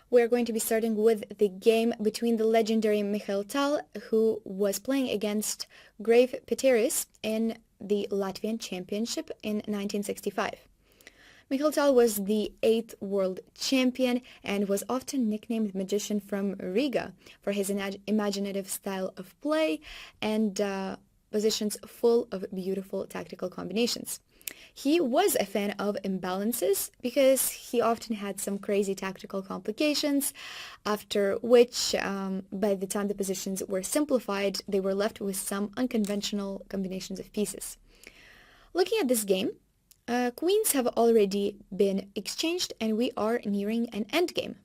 We're going to be starting with the game between the legendary Mikhail Tal, who was playing against Grave Piteris in the Latvian Championship in 1965. Mikhail Tal was the 8th world champion and was often nicknamed Magician from Riga for his imaginative style of play and positions full of beautiful tactical combinations. He was a fan of imbalances because he often had some crazy tactical complications, after which, by the time the positions were simplified, they were left with some unconventional combinations of pieces. Looking at this game, queens have already been exchanged and we are nearing an endgame.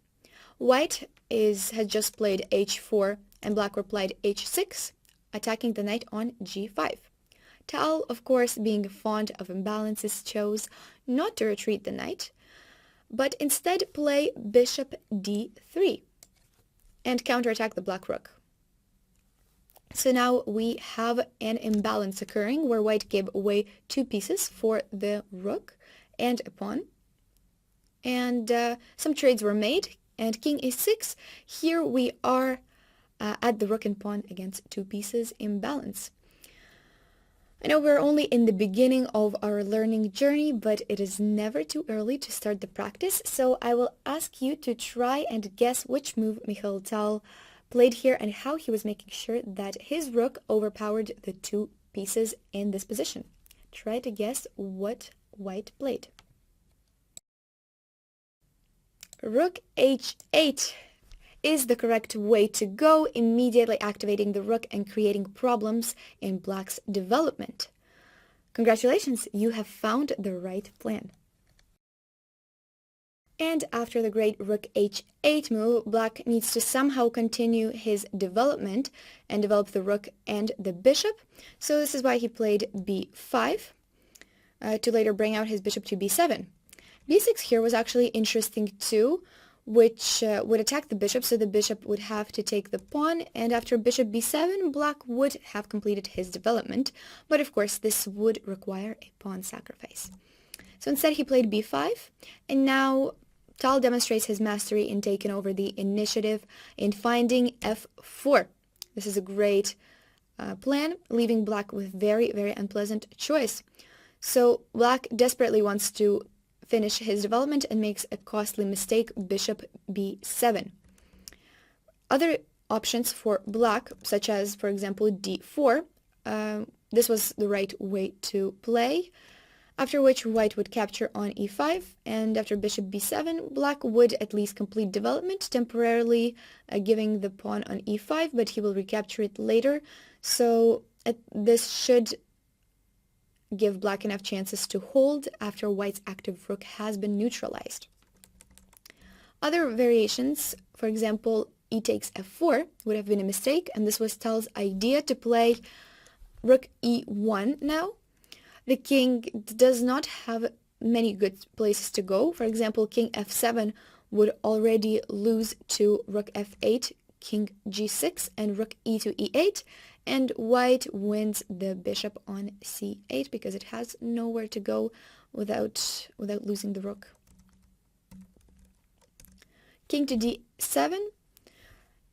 White has just played h4 and black replied h6, attacking the knight on g5. Tal, of course, being fond of imbalances, chose not to retreat the knight, but instead play bishop d3 and counterattack the black rook. So now we have an imbalance occurring where white gave away 2 pieces for the rook and a pawn. And some trades were made, and king a6. Here we are at the rook and pawn against 2 pieces imbalance. I know we're only in the beginning of our learning journey, but it is never too early to start the practice, so I will ask you to try and guess which move Mikhail Tal played here and how he was making sure that his rook overpowered the 2 pieces in this position. Try to guess what white played. Rook h8 is the correct way to go, immediately activating the rook and creating problems in black's development. Congratulations, you have found the right plan. And after the great rook h8 move, black needs to somehow continue his development and develop the rook and the bishop. So this is why he played b5 to later bring out his bishop to b7. b6 here was actually interesting too, which would attack the bishop, so the bishop would have to take the pawn, and after bishop b7, black would have completed his development, but of course this would require a pawn sacrifice. So instead he played b5, and now Tal demonstrates his mastery in taking over the initiative in finding f4. This is a great plan, leaving black with very, very unpleasant choice. So black desperately wants to finish his development and makes a costly mistake, bishop b7. Other options for black, such as, for example, d4, this was the right way to play, after which white would capture on e5, and after bishop b7, black would at least complete development, temporarily giving the pawn on e5, but he will recapture it later, so this should give black enough chances to hold after white's active rook has been neutralized. Other variations, for example, e takes f4, would have been a mistake, and this was Tal's idea to play rook e1 now. The king does not have many good places to go. For example, king f7 would already lose to rook f8, king g6, and rook e to e8, and white wins the bishop on c8 because it has nowhere to go without losing the rook. King to d7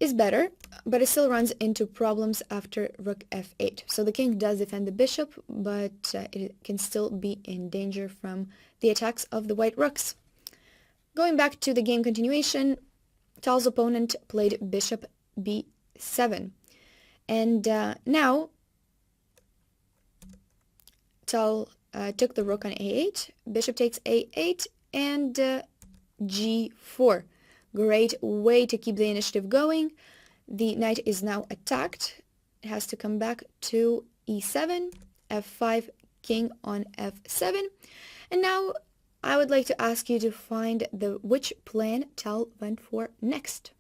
is better, but it still runs into problems after rook f8. So the king does defend the bishop, but it can still be in danger from the attacks of the white rooks. Going back to the game continuation, Tal's opponent played bishop b7. And now Tal took the rook on a8, bishop takes a8, and g4. Great way to keep the initiative going. The knight is now attacked. It has to come back to e7, f5, king on f7. And now I would like to ask you to find which plan Tal went for next.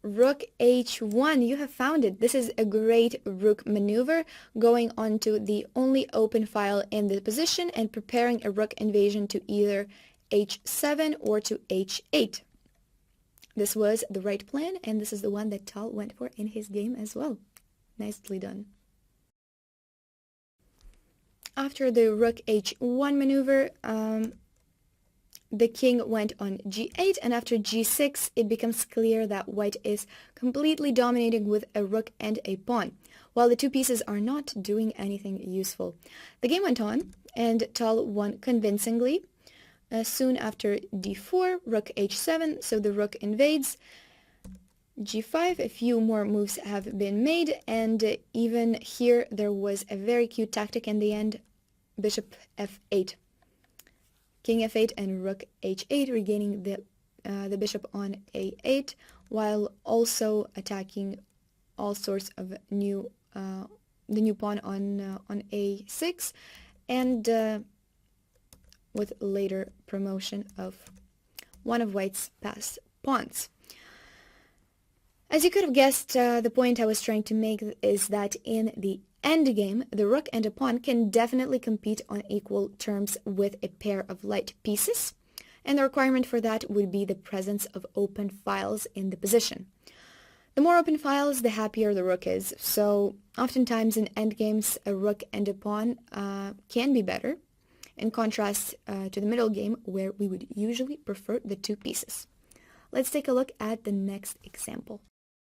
Rook h1, you have found it. This is a great rook maneuver, going onto the only open file in the position and preparing a rook invasion to either h7 or to h8. This was the right plan, and this is the one that Tal went for in his game as well. Nicely done. After the rook h1 maneuver, the king went on g8, and after g6, it becomes clear that white is completely dominating with a rook and a pawn, while the two pieces are not doing anything useful. The game went on, and Tal won convincingly. Soon after d4, rook h7, so the rook invades. g5, a few more moves have been made, and even here there was a very cute tactic in the end, bishop f8. King f8 and rook h8, regaining the bishop on a8, while also attacking all sorts of the new pawn on a6, and with later promotion of one of white's past pawns. As you could have guessed, the point I was trying to make is that in the endgame, the rook and a pawn can definitely compete on equal terms with a pair of light pieces, and the requirement for that would be the presence of open files in the position. The more open files, the happier the rook is, so oftentimes in endgames, a rook and a pawn can be better, in contrast to the middle game, where we would usually prefer the two pieces. Let's take a look at the next example.